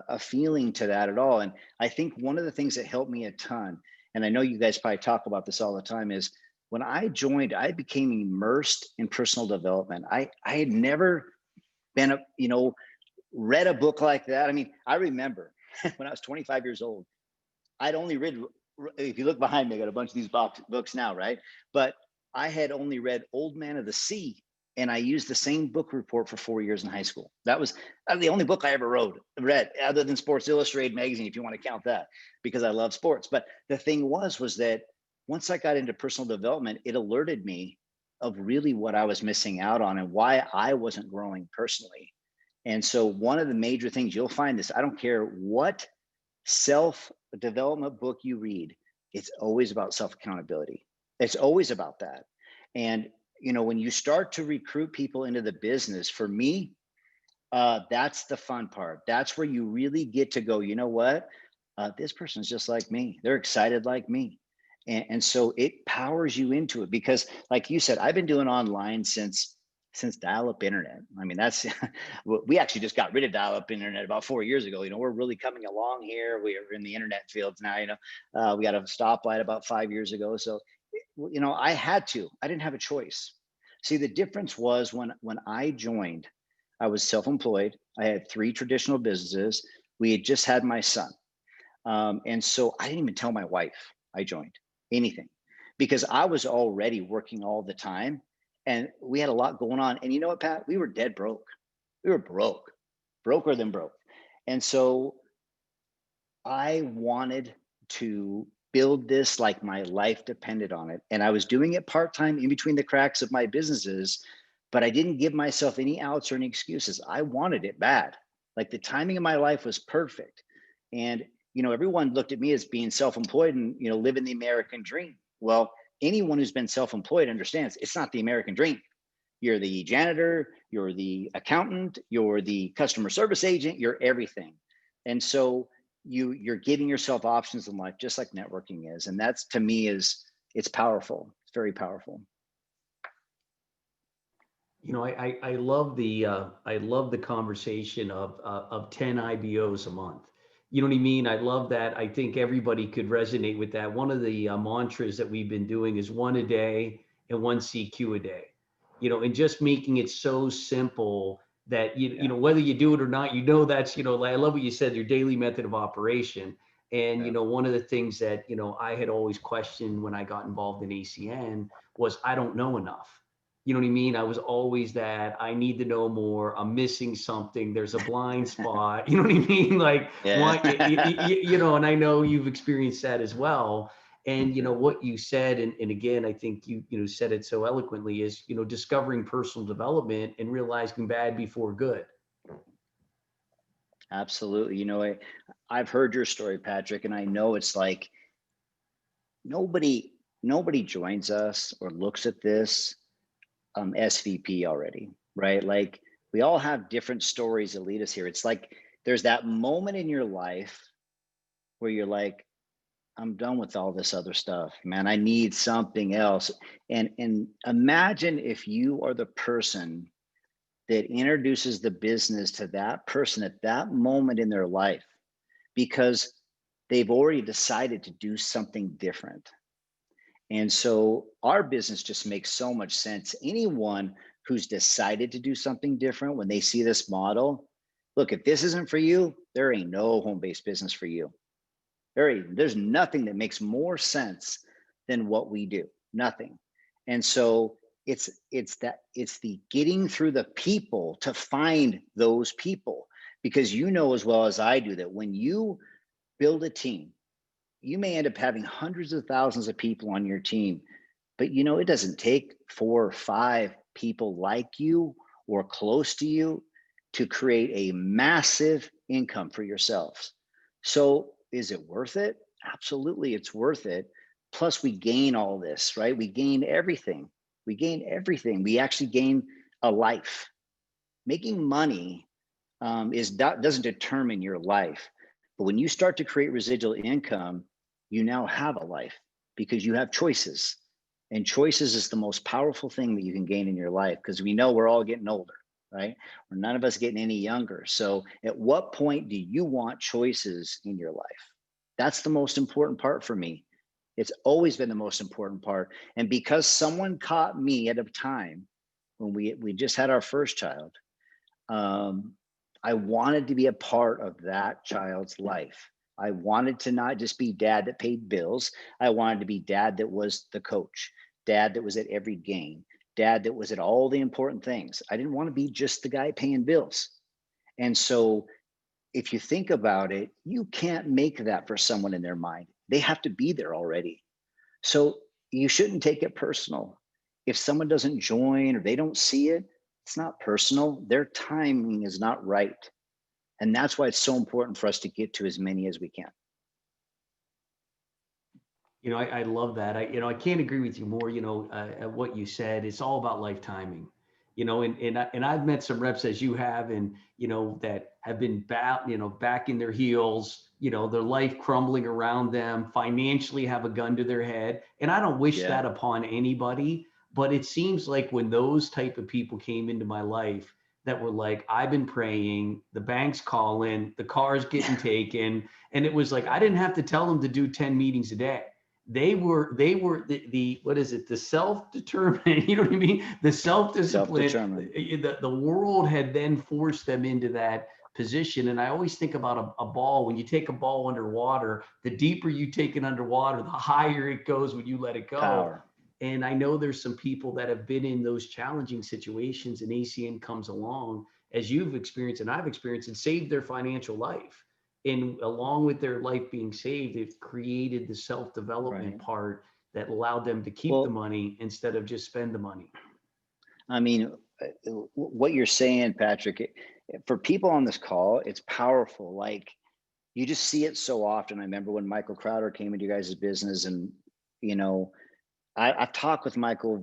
a feeling to that at all. And I think one of the things that helped me a ton, and I know you guys probably talk about this all the time, is when I joined, I became immersed in personal development. I had never been, read a book like that. I mean, I remember when I was 25 years old, I'd only read, if you look behind me, I got a bunch of these books now, right? But I had only read Old Man of the Sea, and I used the same book report for 4 years in high school. That was the only book I ever read, other than Sports Illustrated magazine, if you want to count that, because I love sports. But the thing was that once I got into personal development, it alerted me of really what I was missing out on and why I wasn't growing personally. And so one of the major things you'll find this, I don't care what self-development book you read, it's always about self-accountability. It's always about that. And when you start to recruit people into the business, for me, that's the fun part. That's where you really get to go, you know what? This person's just like me. They're excited like me. And so it powers you into it because, like you said, I've been doing online since dial-up internet. I mean, that's, we actually just got rid of dial-up internet about 4 years ago. We're really coming along here. We are in the internet fields now, we got a stoplight about 5 years ago. So, I didn't have a choice. See, the difference was when I joined, I was self-employed. I had 3 traditional businesses. We had just had my son. And so I didn't even tell my wife I joined anything because I was already working all the time and we had a lot going on. And you know what, Pat? We were dead broke. We were broker than broke. And so I wanted to build this like my life depended on it. And I was doing it part-time in between the cracks of my businesses, but I didn't give myself any outs or any excuses. I wanted it bad. Like the timing of my life was perfect. And, everyone looked at me as being self-employed and, living the American dream. Well, anyone who's been self-employed understands it's not the American dream. You're the janitor, you're the accountant, you're the customer service agent, you're everything. And so you're giving yourself options in life, just like networking is. And that's, to me, it's powerful. It's very powerful. I love the conversation of 10 IBOs a month. You know what I mean? I love that. I think everybody could resonate with that. One of the mantras that we've been doing is 1 a day and 1 CQ a day, and just making it so simple that, whether you do it or not, that's, I love what you said, your daily method of operation. And, one of the things that, I had always questioned when I got involved in ACN was I don't know enough. You know what I mean? I was always that I need to know more. I'm missing something. There's a blind spot. You know what I mean? Like, why, and I know you've experienced that as well. And, what you said, and again, I think you said it so eloquently is, discovering personal development and realizing bad before good. Absolutely. I've heard your story, Patrick, and I know it's like nobody nobody joins us or looks at this SVP already, right? Like we all have different stories that lead us here. It's like there's that moment in your life where you're like, I'm done with all this other stuff, man. I need something else. And imagine if you are the person that introduces the business to that person at that moment in their life, because they've already decided to do something different. And so our business just makes so much sense. Anyone who's decided to do something different, when they see this model, look, if this isn't for you, there ain't no home-based business for you. There's nothing that makes more sense than what we do, nothing. And so it's the getting through the people to find those people, because you know as well as I do that when you build a team, you may end up having hundreds of thousands of people on your team, but you know, it doesn't take 4 or 5 people like you or close to you to create a massive income for yourselves. So is it worth it? Absolutely, it's worth it. Plus we gain all this, right? We gain everything. We gain everything. We actually gain a life. Making money doesn't determine your life. But when you start to create residual income, you now have a life because you have choices. And choices is the most powerful thing that you can gain in your life, because we know we're all getting older, right? Or none of us getting any younger. So at what point do you want choices in your life? That's the most important part for me. It's always been the most important part. And because someone caught me at a time when we just had our first child, I wanted to be a part of that child's life. I wanted to not just be dad that paid bills. I wanted to be dad that was the coach, dad that was at every game, dad that was at all the important things. I didn't want to be just the guy paying bills. And so if you think about it, you can't make that for someone in their mind. They have to be there already. So you shouldn't take it personal. If someone doesn't join or they don't see it, it's not personal. Their timing is not right. And that's why it's so important for us to get to as many as we can. You know, I love that. I can't agree with you more, at what you said. It's all about life timing, and I've met some reps as you have, and, that have been back in their heels, their life crumbling around them, financially have a gun to their head. And I don't wish that upon anybody, but it seems like when those type of people came into my life that were like, I've been praying, the bank's calling, the car's getting taken. And it was like, I didn't have to tell them to do 10 meetings a day. They were the what is it? The self-determined, you know what I mean? The self-discipline, the world had then forced them into that position. And I always think about a ball. When you take a ball underwater, the deeper you take it underwater, the higher it goes when you let it go. Power. And I know there's some people that have been in those challenging situations, and ACN comes along, as you've experienced and I've experienced, and saved their financial life. And along with their life being saved, it created the self-development part that allowed them to keep the money instead of just spend the money. I mean, what you're saying, Patrick, for people on this call, it's powerful. Like, you just see it so often. I remember when Michael Crowder came into you guys' business, and, I've talked with Michael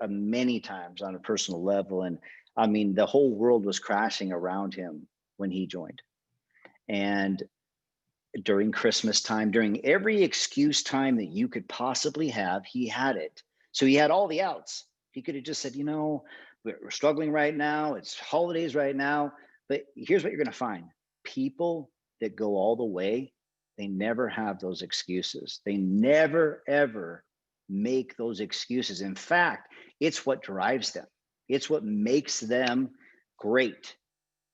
many times on a personal level. And I mean, the whole world was crashing around him when he joined. And during Christmas time, during every excuse time that you could possibly have, he had it. So he had all the outs. He could have just said, we're struggling right now. It's holidays right now. But here's what you're going to find. People that go all the way, they never have those excuses. They never, ever make those excuses. In fact, it's what drives them. It's what makes them great,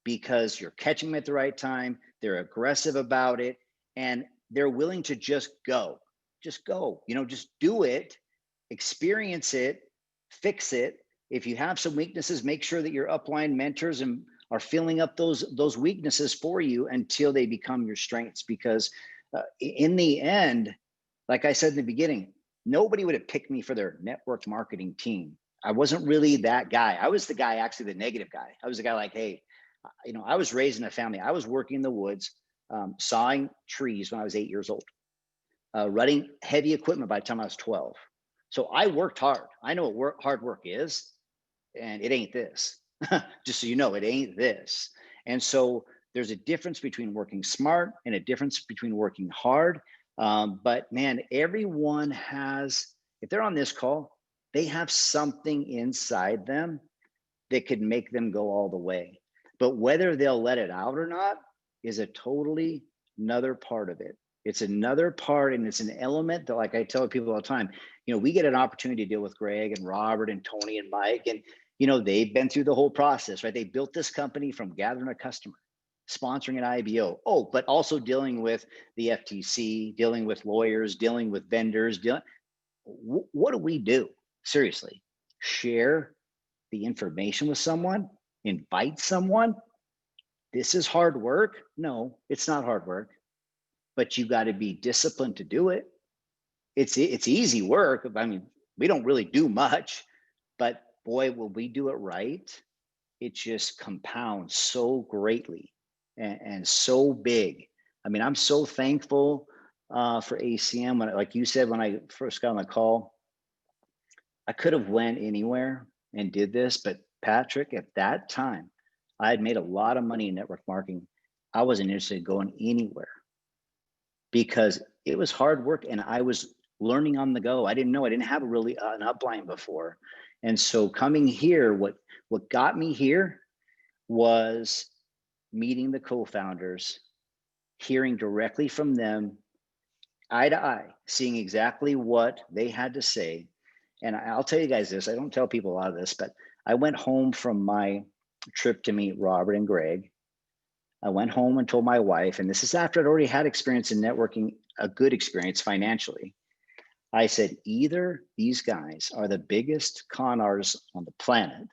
because you're catching them at the right time. They're aggressive about it, and they're willing to just go, just do it, experience it, fix it. If you have some weaknesses, make sure that your upline mentors and are filling up those weaknesses for you until they become your strengths. Because in the end, like I said in the beginning, nobody would have picked me for their network marketing team. I wasn't really that guy. I was the guy, actually the negative guy. I was the guy like, hey, I was raised in a family. I was working in the woods, sawing trees when I was 8 years old, running heavy equipment by the time I was 12. So I worked hard. I know what hard work is, and it ain't this. Just so you know, it ain't this. And so there's a difference between working smart and a difference between working hard. But man, everyone has, if they're on this call, they have something inside them that could make them go all the way. But whether they'll let it out or not is a totally another part of it. It's another part, and it's an element that, like I tell people all the time, you know, we get an opportunity to deal with Greg and Robert and Tony and Mike, and you know, they've been through the whole process, right? They built this company from gathering a customer, sponsoring an IBO, but also dealing with the FTC, dealing with lawyers, dealing with vendors. What do we do? Seriously, share the information with someone, invite someone. This is hard work. No, it's not hard work, but you got to be disciplined to do it. It's easy work. I mean, we don't really do much, but boy, will we do it right. It just compounds so greatly and so big. I mean, I'm so thankful for ACM. When, like you said, when I first got on the call, I could have went anywhere and did this, but Patrick, at that time, I had made a lot of money in network marketing. I wasn't interested in going anywhere because it was hard work and I was learning on the go. I didn't know, I didn't have a really an upline before. And so coming here, what got me here was meeting the co-founders, hearing directly from them, eye to eye, seeing exactly what they had to say. And I'll tell you guys this, I don't tell people a lot of this, but I went home from my trip to meet Robert and Greg. I went home and told my wife, and this is after I'd already had experience in networking, a good experience financially. I said, either these guys are the biggest con artists on the planet,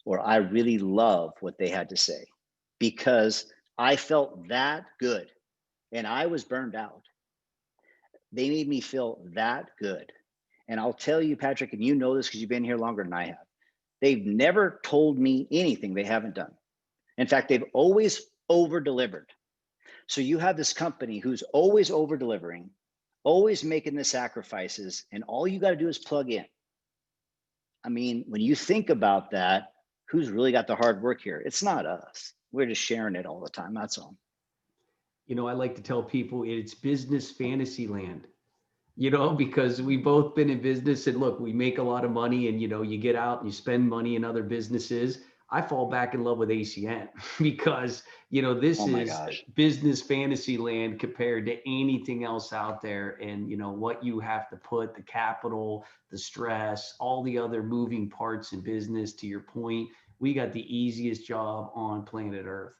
or I really love what they had to say, because I felt that good and I was burned out. They made me feel that good. And I'll tell you, Patrick, and you know this because you've been here longer than I have, they've never told me anything they haven't done. In fact, they've always over-delivered. So you have this company who's always over-delivering, always making the sacrifices, and all you got to do is plug in. I mean, when you think about that, who's really got the hard work here? It's not us. We're just sharing it all the time. That's all. You know, I like to tell people it's business fantasy land, you know, because we've both been in business and look, we make a lot of money and, you know, you get out and you spend money in other businesses. I fall back in love with ACN because, you know, this is business fantasy land compared to anything else out there. And, you know, what you have to put, the capital, the stress, all the other moving parts in business, to your point, we got the easiest job on planet Earth.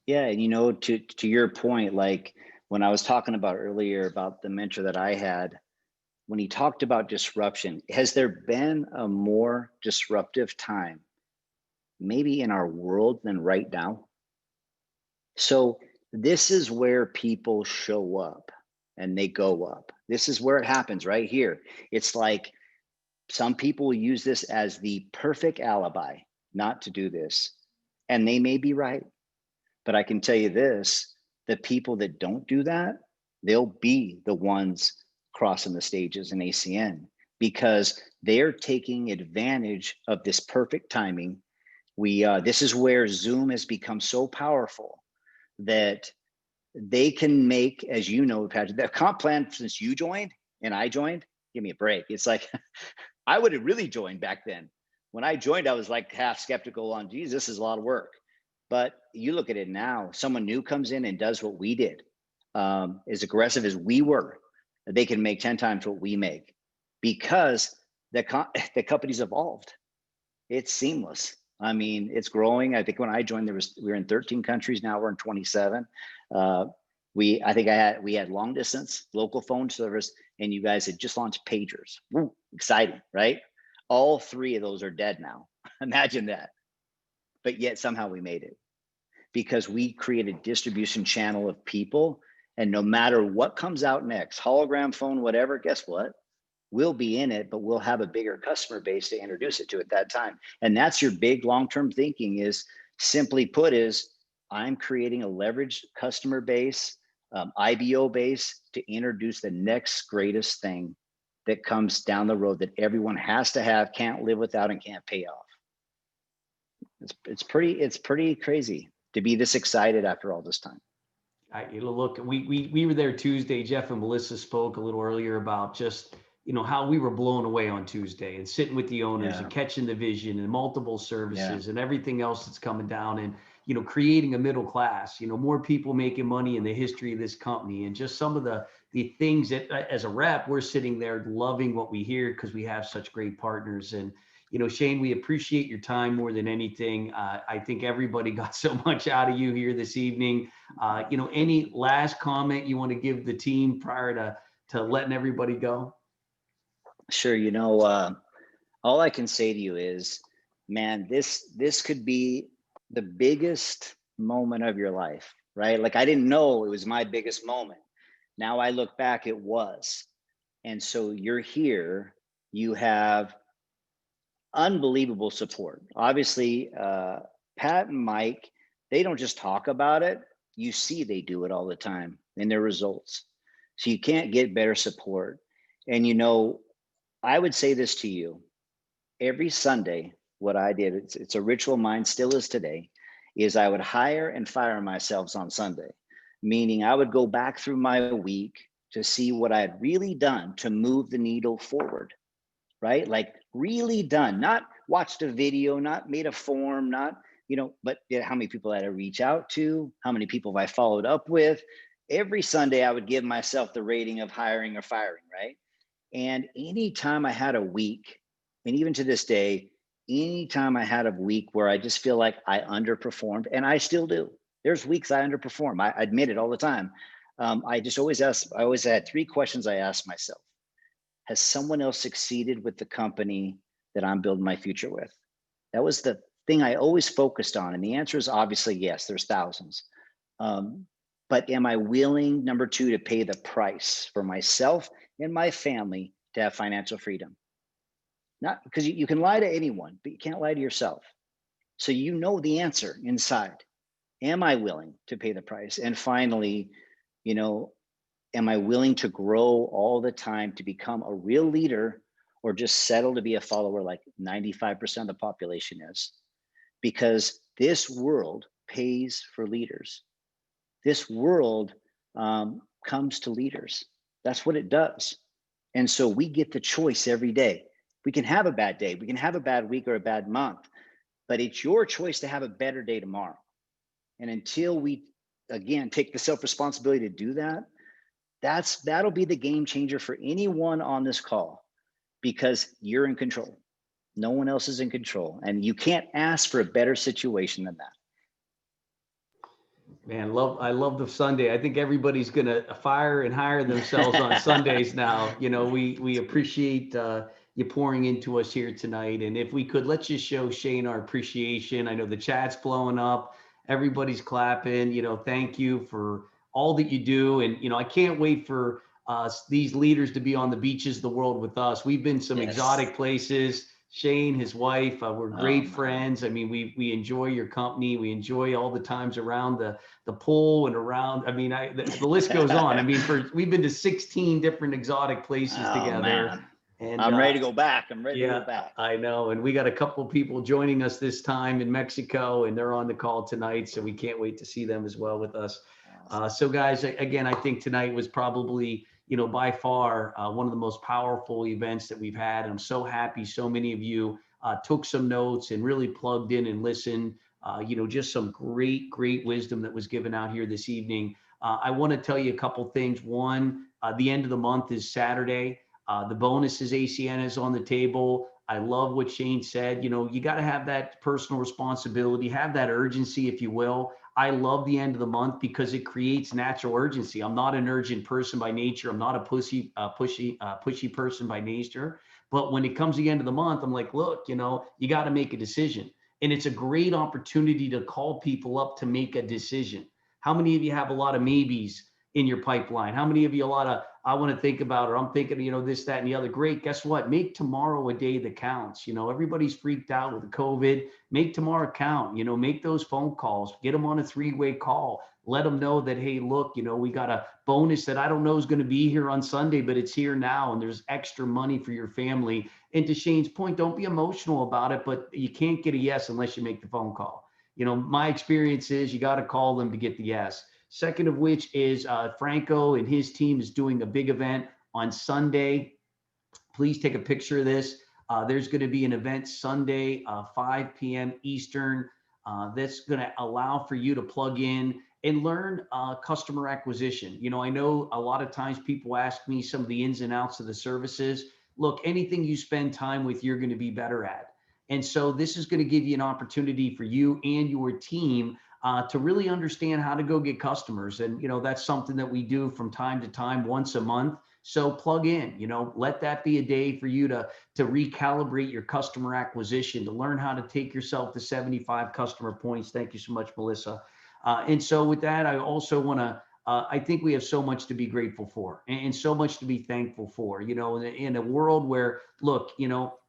Yeah, and you know, to your point, like when I was talking about earlier about the mentor that I had, when he talked about disruption, has there been a more disruptive time maybe in our world than right now? So this is where people show up and they go up. This is where it happens right here. It's like some people use this as the perfect alibi not to do this, and they may be right. But I can tell you this, the people that don't do that, they'll be the ones crossing the stages in ACN because they're taking advantage of this perfect timing. This is where Zoom has become so powerful that they can make, as you know, Patrick, the comp plan since you joined and I joined, give me a break. It's like, I would have really joined back then. When I joined, I was like half skeptical on, geez, this is a lot of work. But you look at it now, someone new comes in and does what we did, as aggressive as we were, they can make 10 times what we make because the company's evolved. It's seamless. I mean, it's growing. I think when I joined, we were in 13 countries. Now we're in 27. We had long distance, local phone service, and you guys had just launched pagers. Woo, exciting, right? All three of those are dead now. Imagine that. But yet somehow we made it because we created a distribution channel of people. And no matter what comes out next, hologram phone, whatever, guess what? We'll be in it, but we'll have a bigger customer base to introduce it to at that time. And that's your big long-term thinking, is simply put, is I'm creating a leveraged customer base, IBO base, to introduce the next greatest thing that comes down the road that everyone has to have, can't live without, and can't pay off. It's pretty crazy to be this excited after all this time. Look, we were there Tuesday. Jeff and Melissa spoke a little earlier about just, how we were blown away on Tuesday and sitting with the owners and catching the vision and multiple services and everything else that's coming down, and, creating a middle class, more people making money in the history of this company, and just some of the things that as a rep, we're sitting there loving what we hear because we have such great partners. And, Shane, we appreciate your time more than anything. I think everybody got so much out of you here this evening. Any last comment you want to give the team prior to letting everybody go? Sure. All I can say to you is, man, this could be the biggest moment of your life, right? Like, I didn't know it was my biggest moment. Now I look back, it was. And so you're here, you have unbelievable support. Obviously, Pat and Mike, they don't just talk about it. You see, they do it all the time in their results. So you can't get better support. And, I would say this to you every Sunday. What I did, it's a ritual mine, still is today, is I would hire and fire myself on Sunday, meaning I would go back through my week to see what I had really done to move the needle forward, right? Like, really done, not watched a video, not made a form, not, but how many people I had to reach out to, how many people have I followed up with. Every Sunday I would give myself the rating of hiring or firing, right? And anytime I had a week, and even to this day, anytime I had a week where I just feel like I underperformed, and I still do, there's weeks I underperform, I admit it all the time. I always had 3 questions I asked myself. Has someone else succeeded with the company that I'm building my future with? That was the thing I always focused on. And the answer is obviously yes, there's thousands. But am I willing, number 2, to pay the price for myself and my family to have financial freedom? Not because you can lie to anyone, but you can't lie to yourself. So the answer inside. Am I willing to pay the price? And finally, am I willing to grow all the time to become a real leader, or just settle to be a follower like 95% of the population is? Because this world pays for leaders. This world comes to leaders. That's what it does. And so we get the choice every day. We can have a bad day. We can have a bad week or a bad month, but it's your choice to have a better day tomorrow. And until we, again, take the self-responsibility to do that, that'll be the game changer for anyone on this call, because you're in control. No one else is in control. And you can't ask for a better situation than that. Man, I love the Sunday. I think everybody's going to fire and hire themselves on Sundays now. We appreciate you pouring into us here tonight. And if we could, let's just show Shane our appreciation. I know the chat's blowing up. Everybody's clapping. Thank you for all that you do. And, I can't wait for these leaders to be on the beaches of the world with us. We've been some exotic places. Shane, his wife, we're great friends. I mean, we enjoy your company. We enjoy all the times around the pool and around. I mean, the list goes on. I mean, we've been to 16 different exotic places together. Man. And I'm ready to go back. I'm ready to go back. I know. And we got a couple of people joining us this time in Mexico, and they're on the call tonight. So we can't wait to see them as well with us. So guys, again, I think tonight was probably, by far one of the most powerful events that we've had. And I'm so happy so many of you took some notes and really plugged in and listened. Just some great wisdom that was given out here this evening. I want to tell you a couple things. One, the end of the month is Saturday. The bonuses ACN is on the table. I love what Shane said. You got to have that personal responsibility, have that urgency, if you will. I love the end of the month because it creates natural urgency. I'm not an urgent person by nature. I'm not a pushy person by nature. But when it comes to the end of the month, I'm like, look, you got to make a decision. And it's a great opportunity to call people up to make a decision. How many of you have a lot of maybes in your pipeline? How many of you a lot I want to think about, or I'm thinking, this, that, and the other. Great. Guess what? Make tomorrow a day that counts. Everybody's freaked out with the COVID. Make tomorrow count. Make those phone calls, get them on a 3-way call. Let them know that, hey, look, we got a bonus that I don't know is going to be here on Sunday, but it's here now. And there's extra money for your family. And to Shane's point, don't be emotional about it, but you can't get a yes unless you make the phone call. My experience is you got to call them to get the yes. Second of which is Franco and his team is doing a big event on Sunday. Please take a picture of this. There's going to be an event Sunday, 5 p.m. Eastern. That's going to allow for you to plug in and learn customer acquisition. I know a lot of times people ask me some of the ins and outs of the services. Look, anything you spend time with, you're going to be better at. And so this is going to give you an opportunity for you and your team to really understand how to go get customers. And, that's something that we do from time to time, once a month. So plug in, let that be a day for you to recalibrate your customer acquisition, to learn how to take yourself to 75 customer points. Thank you so much, Melissa. And so with that, I also want to, I think we have so much to be grateful for and so much to be thankful for, in a world where, look,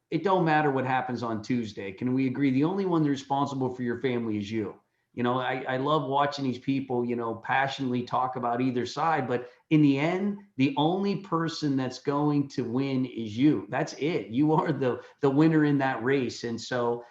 it don't matter what happens on Tuesday. Can we agree? The only one responsible for your family is you. I love watching these people, passionately talk about either side, but in the end, the only person that's going to win is you. That's it. You are the winner in that race. And so,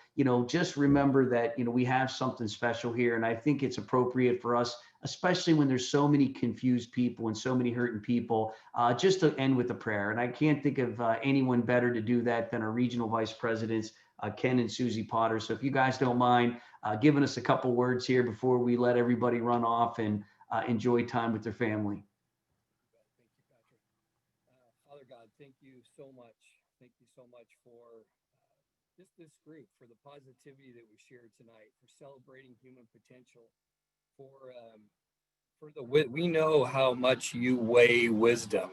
just remember that, we have something special here. And I think it's appropriate for us, especially when there's so many confused people and so many hurting people, just to end with a prayer. And I can't think of anyone better to do that than our regional vice presidents, Ken and Susie Potter. So if you guys don't mind giving us a couple words here before we let everybody run off and enjoy time with their family. Thank you, Patrick. Father God, thank you so much. Thank you so much for just this group, for the positivity that we shared tonight, for celebrating human potential, for we know how much you weigh wisdom,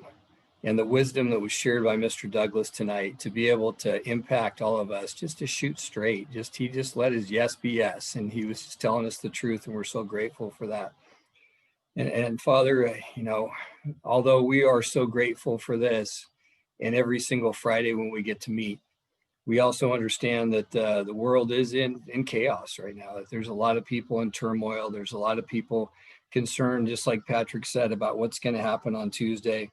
and the wisdom that was shared by Mr. Douglas tonight to be able to impact all of us, just to shoot straight. He just let his yes be yes, and he was just telling us the truth, and we're so grateful for that. And Father, although we are so grateful for this, and every single Friday when we get to meet, we also understand that the world is in chaos right now. That there's a lot of people in turmoil. There's a lot of people concerned, just like Patrick said, about what's going to happen on Tuesday.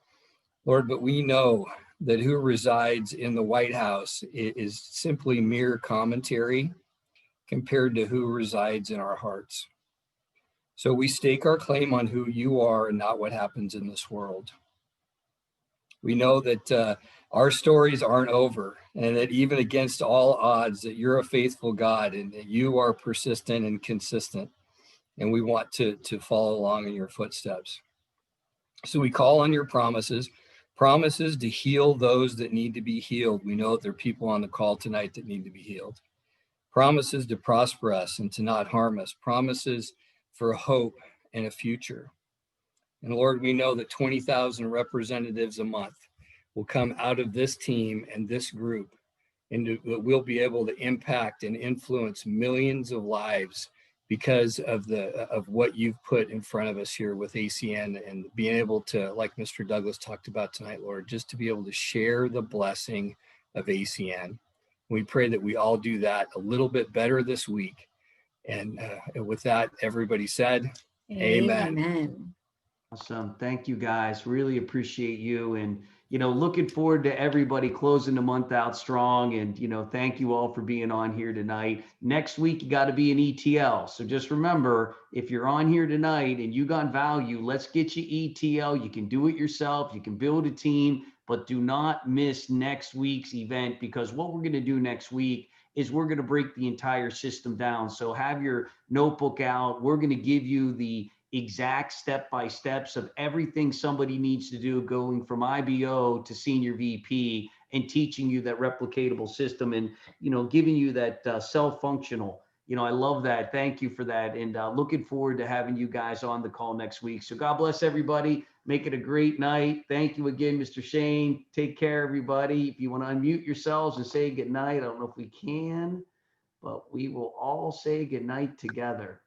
Lord, but we know that who resides in the White House is simply mere commentary compared to who resides in our hearts. So we stake our claim on who you are and not what happens in this world. We know that our stories aren't over, and that even against all odds, that you're a faithful God and that you are persistent and consistent. And we want to follow along in your footsteps. So we call on your promises to heal those that need to be healed. We know that there are people on the call tonight that need to be healed. Promises to prosper us and to not harm us. Promises for hope and a future. And Lord, we know that 20,000 representatives a month will come out of this team and this group, and we'll be able to impact and influence millions of lives because of what you've put in front of us here with ACN, and being able to, like Mr. Douglas talked about tonight, Lord, just to be able to share the blessing of ACN. We pray that we all do that a little bit better this week. And with that, everybody said, amen. Awesome. Thank you, guys. Really appreciate you. And, looking forward to everybody closing the month out strong. And, thank you all for being on here tonight. Next week, you got to be an ETL. So just remember, if you're on here tonight and you got value, let's get you ETL. You can do it yourself. You can build a team, but do not miss next week's event, because what we're going to do next week is we're going to break the entire system down. So have your notebook out. We're going to give you the exact step-by-steps of everything somebody needs to do, going from IBO to senior VP, and teaching you that replicatable system, and giving you that self-functional. I love that. Thank you for that, and looking forward to having you guys on the call next week. So God bless everybody. Make it a great night. Thank you again, Mr. Shane. Take care, everybody. If you want to unmute yourselves and say good night, I don't know if we can, but we will all say good night together.